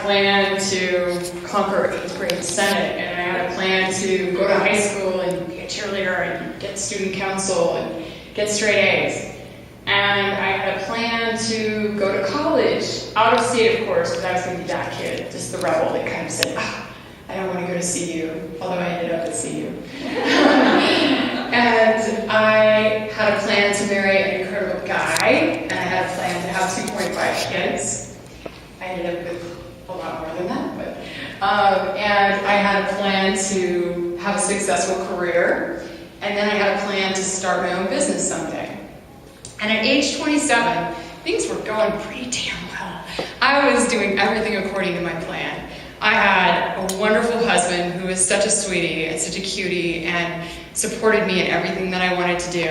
plan to conquer 8th grade Senate, and I had a plan to go to high school and be a cheerleader and get student council and get straight A's. And I had a plan to go to college, out of state of course, because I was going to be that kid, just the rebel that kind of said, I don't want to go to CU, although I ended up at CU. And I had a plan to marry an incredible guy, and I had a plan to have 2.5 kids. I ended up with a lot more than that, but and I had a plan to have a successful career, and then I had a plan to start my own business someday. And at age 27, things were going pretty damn well. I was doing everything according to my plan. I had a wonderful husband who was such a sweetie and such a cutie and supported me in everything that I wanted to do.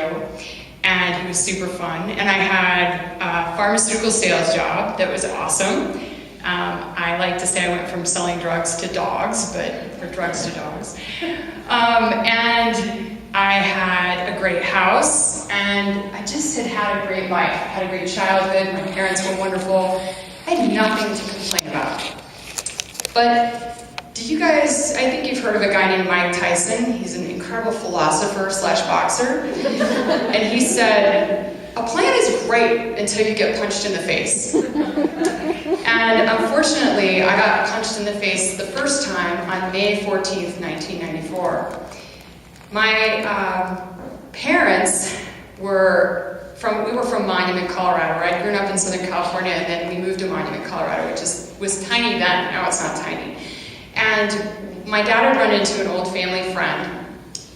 And he was super fun. And I had a pharmaceutical sales job that was awesome. I like to say I went from selling drugs to dogs, or drugs to dogs. And I had a great house, and I just had a great life. I had a great childhood. My parents were wonderful. I had nothing to complain about. But did you guys, I think you've heard of a guy named Mike Tyson. He's an incredible philosopher / boxer. And he said, a plan is great until you get punched in the face. And unfortunately, I got punched in the face the first time on May 14th, 1994. My parents were from Monument, Colorado, right? I grew up in Southern California, and then we moved to Monument, Colorado, which was tiny then. Now it's not tiny. And my dad had run into an old family friend,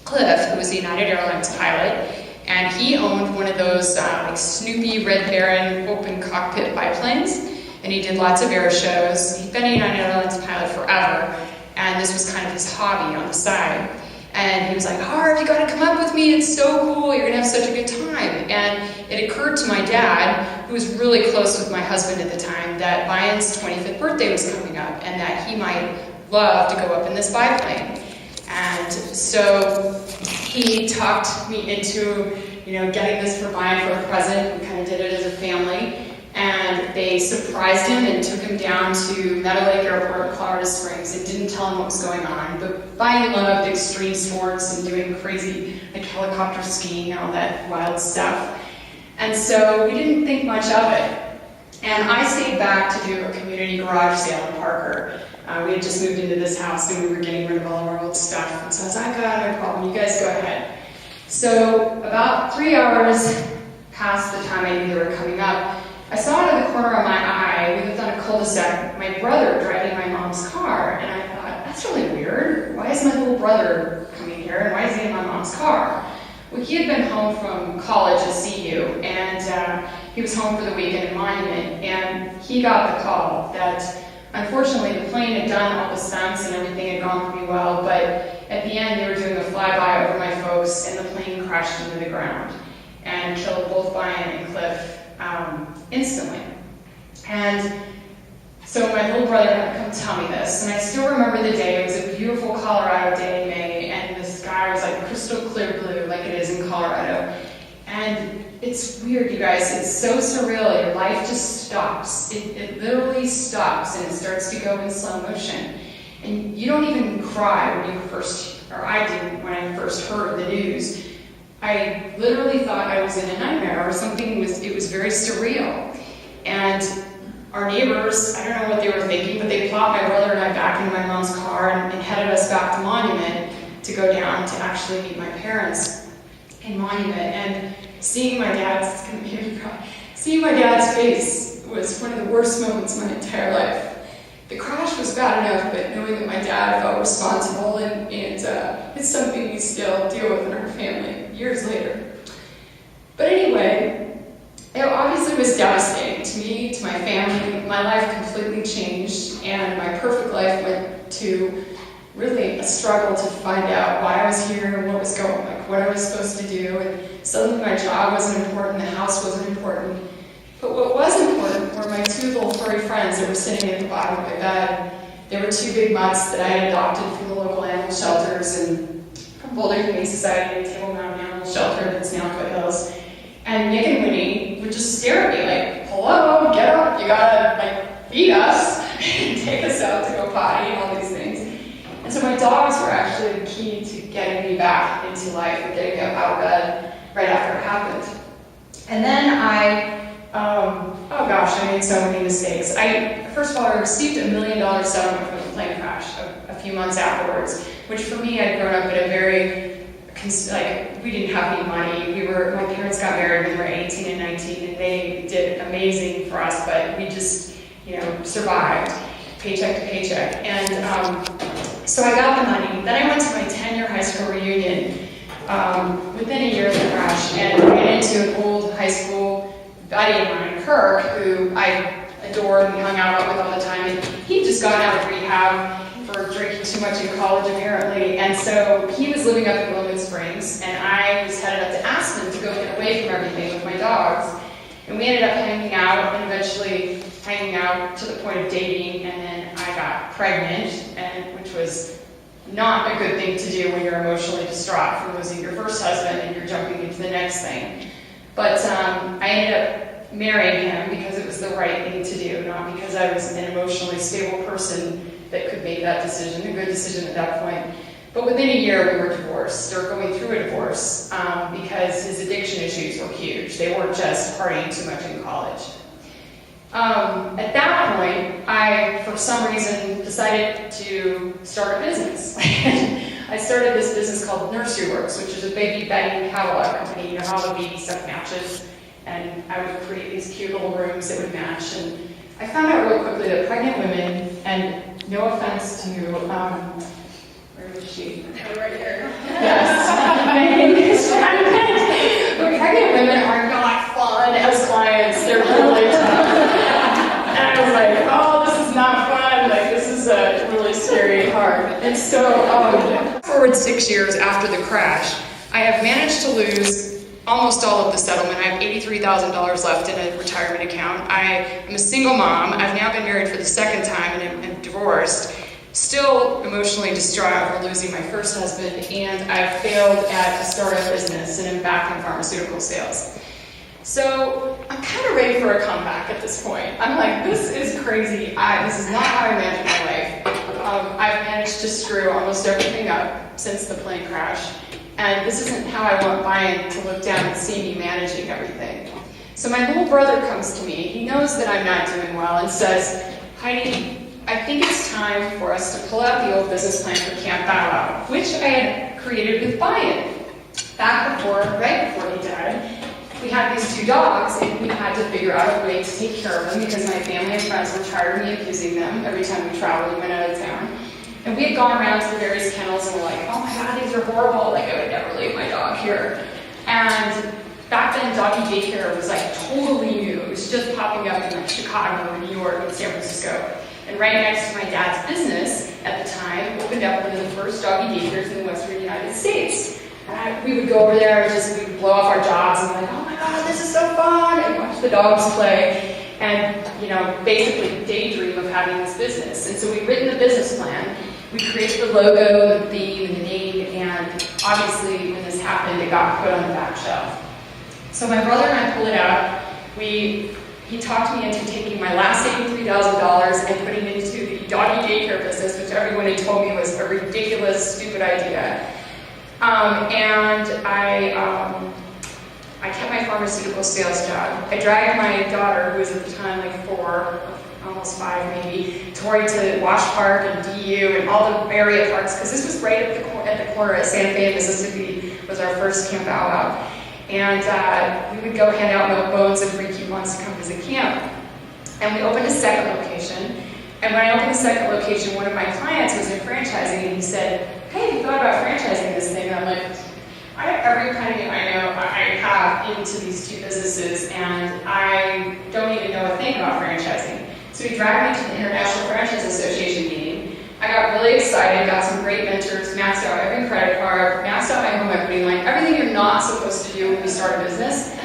Cliff, who was a United Airlines pilot, and he owned one of those like Snoopy Red Baron open cockpit biplanes, and he did lots of air shows. He'd been a United Airlines pilot forever, and this was kind of his hobby on the side. And he was like, Harv, you gotta come up with me, it's so cool, you're gonna have such a good time. And it occurred to my dad, who was really close with my husband at the time, that Mayan's 25th birthday was coming up, and that he might love to go up in this biplane. And so he talked me into, getting this for Mayan for a present. We kind of did it as a family. And they surprised him and took him down to Meadow Lake Airport in Colorado Springs and didn't tell him what was going on. But Mayan loved extreme sports and doing crazy, like helicopter skiing and all that wild stuff. And so we didn't think much of it. And I stayed back to do a community garage sale in Parker. We had just moved into this house and we were getting rid of all of our old stuff. And so I was like, no problem, you guys go ahead. So about 3 hours past the time I knew they were coming up, I saw out of the corner of my eye, we lived on a cul-de-sac, my brother driving my mom's car. And I thought, that's really weird. Why is my little brother coming here and why is he in my mom's car? Well, he had been home from college at CU, and he was home for the weekend in Monument, and he got the call that unfortunately the plane had done all the stunts and everything had gone pretty well, but at the end they were doing a flyby over my folks and the plane crashed into the ground and killed both Mayan and Cliff instantly. And so my little brother had to come tell me this, and I still remember the day. It was a beautiful Colorado day in May, and the sky was like crystal clear blue, like it is in Colorado. And it's weird, you guys. It's so surreal. Your life just stops. It literally stops, and it starts to go in slow motion. And you don't even cry when you I didn't when I first heard the news. I literally thought I was in a nightmare or something. It was very surreal. And our neighbors, I don't know what they were thinking, but they plopped my brother and I back into my mom's car and headed us back to Monument to go down to actually meet my parents in Monument. And seeing my dad's face was one of the worst moments of my entire life. The crash was bad enough, but knowing that my dad felt responsible and it's something we still deal with in our family years later. But anyway, it obviously was devastating to me, to my family. My life completely changed, and my perfect life went to really a struggle to find out why I was here and what was going, like what I was supposed to do. And suddenly my job wasn't important, the house wasn't important. But what was important were my two little furry friends that were sitting at the bottom of my bed. They were two big mutts that I had adopted from the local animal shelters and from Boulder Humane Society and Table Mountain Animal Shelter that's now Foothills. And Nick and Winnie would just stare at me like, hello, get up, you gotta feed us. And take us out to go potty and all these things. And so my dogs were actually the key to getting me back into life and getting me up out of bed right after it happened. And then oh gosh, I made so many mistakes. First of all, I received $1 million settlement from the plane crash a few months afterwards, which for me, I'd grown up in a very, we didn't have any money. My parents got married when we were 18 and 19, and they did amazing for us, but we just, survived paycheck to paycheck. And so I got the money. Then I went to my 10-year high school reunion within a year of the crash, and ran into an old high school buddy of mine, Kirk, who I adored and hung out with all the time. And he'd just gotten out of rehab for drinking too much in college, apparently. And so he was living up in Wilmington Springs, and I was headed up to Aspen to go get away from everything with my dogs. And we ended up hanging out, and eventually hanging out to the point of dating, and then I got pregnant, which was not a good thing to do when you're emotionally distraught from losing your first husband and you're jumping into the next thing. But I ended up marrying him because it was the right thing to do, not because I was an emotionally stable person that could make that decision, a good decision at that point. But within a year, we were divorced, or going through a divorce, because his addiction issues were huge. They weren't just partying too much in college. At that point, I, for some reason, decided to start a business. I started this business called Nursery Works, which is a baby bedding catalog company. You know how the baby stuff matches, and I would create these cute little rooms that would match. And I found out real quickly that pregnant women, and no offense to, where was she? Right here. Yes. But pregnant women are not fun as clients. They're really tough. And I was like, oh, this is not fun. Like, this is really scary and hard. And so, forward 6 years after the crash, I have managed to lose almost all of the settlement. I have $83,000 left in a retirement account. I am a single mom. I've now been married for the second time and am divorced. Still emotionally distraught over losing my first husband, and I've failed at a startup business and am back in pharmaceutical sales. So I'm kind of ready for a comeback at this point. I'm like, this is crazy. This is not how I manage my life. I've managed to screw almost everything up since the plane crash, and this isn't how I want Brian to look down and see me managing everything. So my little brother comes to me. He knows that I'm not doing well and says, Heidi, I think it's time for us to pull out the old business plan for Camp Bow Wow, which I had created with Brian. Right before he died, we had these two dogs, and we had to figure out a way to take care of them because my family and friends were tired of me abusing them every time we traveled and went out of town. And we had gone around to the various kennels and were like, oh my God, these are horrible. Like, I would never leave my dog here. And back then, doggy daycare was like totally new. It was just popping up in like Chicago and New York and San Francisco. And right next to my dad's business at the time opened up one of the first doggy daycares in the Western United States. And we would go over there and we would blow off our jobs and be like, oh my God, this is so fun, and watch the dogs play. And, basically daydream of having this business. And so we'd written the business plan. We created the logo, the theme, and the name, and obviously when this happened, it got put on the back shelf. So my brother and I pulled it out. He talked me into taking my last $83,000 and putting it into the doggy daycare business, which everyone had told me was a ridiculous, stupid idea. And I kept my pharmaceutical sales job. I dragged my daughter, who was at the time like 4, almost 5 maybe, Tori, to Wash Park and DU and all the area parks, because this was right at the corner of Santa Fe, Mississippi, was our first Camp Bow Wow. And we would go hand out milk bones and free coupons to come visit camp. And we opened a second location. And when I opened the second location, one of my clients was in franchising, and he said, hey, have you thought about franchising this thing? And I'm like, I have every penny I know I have into these two businesses, and I don't even know a thing about franchising. So he dragged me to the International Franchise Association meeting. I got really excited, got some great mentors, maxed out every credit card, maxed out my home equity line, everything you're not supposed to do when you start a business,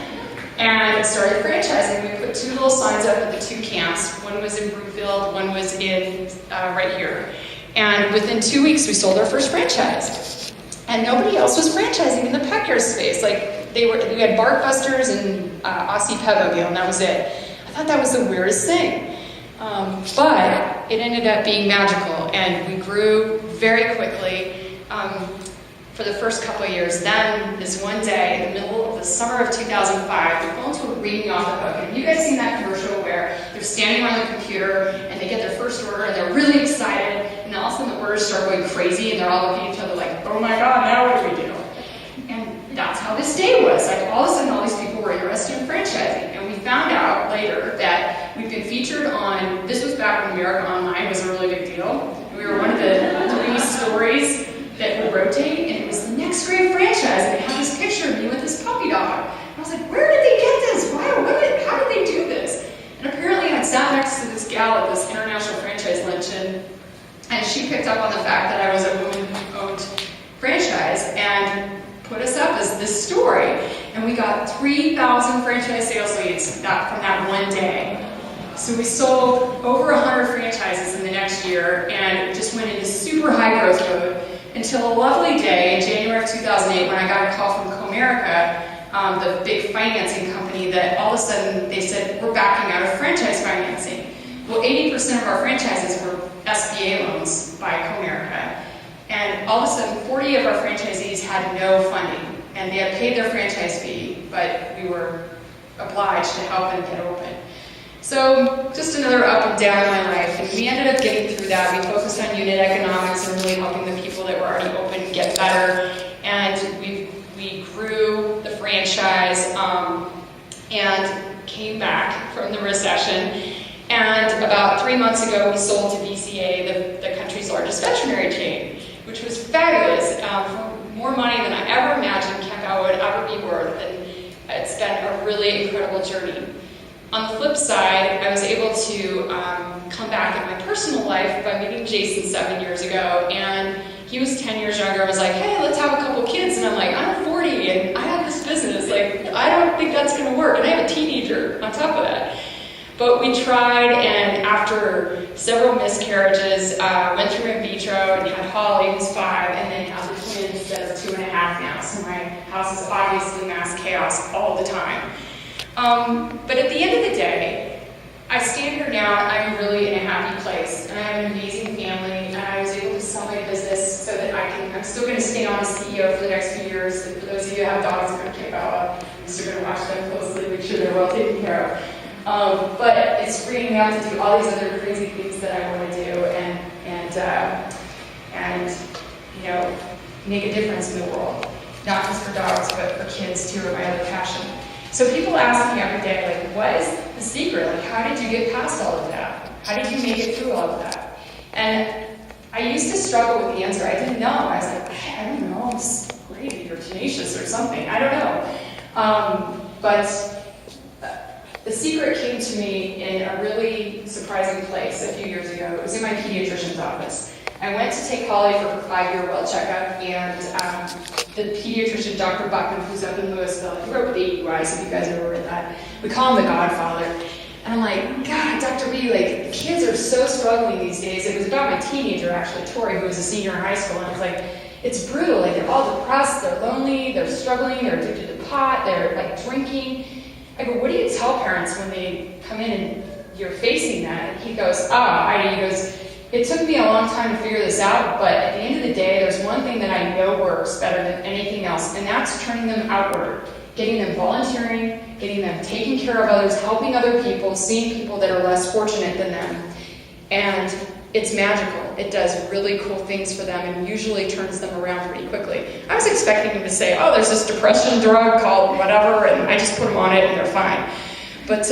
and started franchising. We put 2 little signs up at the 2 camps. One was in Brookfield, one was in right here. And within 2 weeks, we sold our first franchise. And nobody else was franchising in the pet care space. Like, we had Barkbusters and Aussie Pet Mobile, and that was it. I thought that was the weirdest thing. But it ended up being magical, and we grew very quickly for the first couple of years. Then, this one day, in the middle of the summer of 2005, the phones were ringing off the hook. And have you guys seen that commercial where they're standing around the computer and they get their first order and they're really excited, and all of a sudden the orders start going crazy and they're all looking at each other like, oh my God, now what do we do? And that's how this day was. Like, all of a sudden all these people were interested in franchising. And we found out later that we'd been featured on, this was back when America Online was a really big deal. We were one of the 3 stories that would rotate, and it was the next great franchise, and they had this picture of me with this puppy dog. And I was like, where did they get this? How did they do this? And apparently I sat next to this gal at this international franchise luncheon, and she picked up on the fact that I was a woman-owned franchise and put us up as this story. And we got 3,000 franchise sales leads from that one day. So we sold over 100 franchises in the next year, and it just went into super high growth mode until a lovely day in January of 2008 when I got a call from Comerica, the big financing company, that all of a sudden they said, we're backing out of franchise financing. Well, 80% of our franchises were SBA loans by Comerica. And all of a sudden, 40 of our franchisees had no funding, and they had paid their franchise fee, but we were obliged to help them get open. So just another up and down in my life, and we ended up getting through that. We focused on unit economics and really helping the people that were already open get better, and we grew the franchise and came back from the recession. And about 3 months ago, we sold to VCA, the country's largest veterinary chain, which was fabulous, for more money than I ever imagined Campfire would ever be worth, and it's been a really incredible journey. On the flip side, I was able to come back in my personal life by meeting Jason 7 years ago, and he was 10 years younger. I was like, hey, let's have a couple kids, and I'm like, I'm 40, and I have this business, like, I don't think that's gonna work, and I have a teenager on top of that. But we tried, and after several miscarriages, went through in vitro and had Holly, who's 5, and then have the twins that are 2.5 now, so my house is obviously mass chaos all the time. But at the end of the day, I stand here now, I'm really in a happy place, and I have an amazing family, and I was able to sell my business so that I'm still going to stay on as CEO for the next few years. And for those of you who have dogs, I'm going to keep out, I'm still going to watch them closely, make sure they're well taken care of. But it's freeing me up to do all these other crazy things that I want to do, and you know, make a difference in the world, not just for dogs, but for kids too, are my other passion. So people ask me every day, like, what is the secret? Like, how did you get past all of that? How did you make it through all of that? And I used to struggle with the answer. I didn't know. I was like, I don't know, I'm crazy or tenacious or something. I don't know. But the secret came to me in a really surprising place a few years ago. It was in my pediatrician's office. I went to take Holly for her 5-year well checkup, and the pediatrician, Dr. Buckman, who's up in Louisville, he wrote with 8 U's, if you guys ever read that. We call him the Godfather. And I'm like, God, Dr. B, like, kids are so struggling these days. It was about my teenager, actually, Tori, who was a senior in high school, and I was like, it's brutal. Like, they're all depressed, they're lonely, they're struggling, they're addicted to pot, they're, like, drinking. I go, what do you tell parents when they come in and you're facing that? And he goes, Heidi, he goes, it took me a long time to figure this out, but at the end of the day, there's one thing that I know works better than anything else, and that's turning them outward, getting them volunteering, getting them taking care of others, helping other people, seeing people that are less fortunate than them. And it's magical. It does really cool things for them and usually turns them around pretty quickly. I was expecting him to say, oh, there's this depression drug called whatever, and I just put them on it and they're fine. But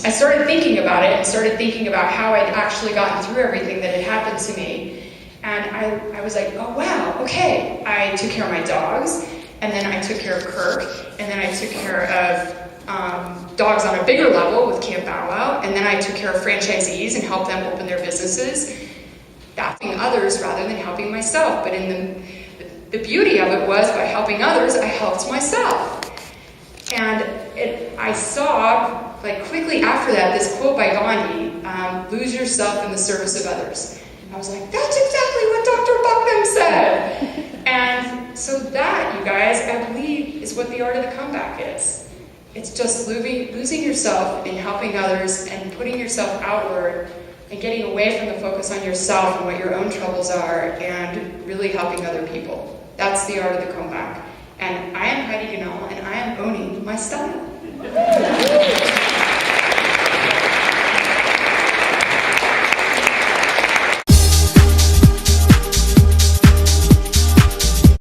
I started thinking about it and started thinking about how I'd actually gotten through everything that had happened to me. And I was like, oh wow, okay. I took care of my dogs, and then I took care of Kirk, and then I took care of dogs on a bigger level with Camp Bow Wow, and then I took care of franchisees and helped them open their businesses, helping others rather than helping myself. But in the beauty of it was, by helping others, I helped myself. And I saw, like, quickly after that, this quote by Gandhi, lose yourself in the service of others. I was like, that's exactly what Dr. Buckman said. And so that, you guys, I believe, is what the art of the comeback is. It's just losing yourself in helping others and putting yourself outward and getting away from the focus on yourself and what your own troubles are and really helping other people. That's the art of the comeback. And I am Heidi Ganahal, and I am owning my style.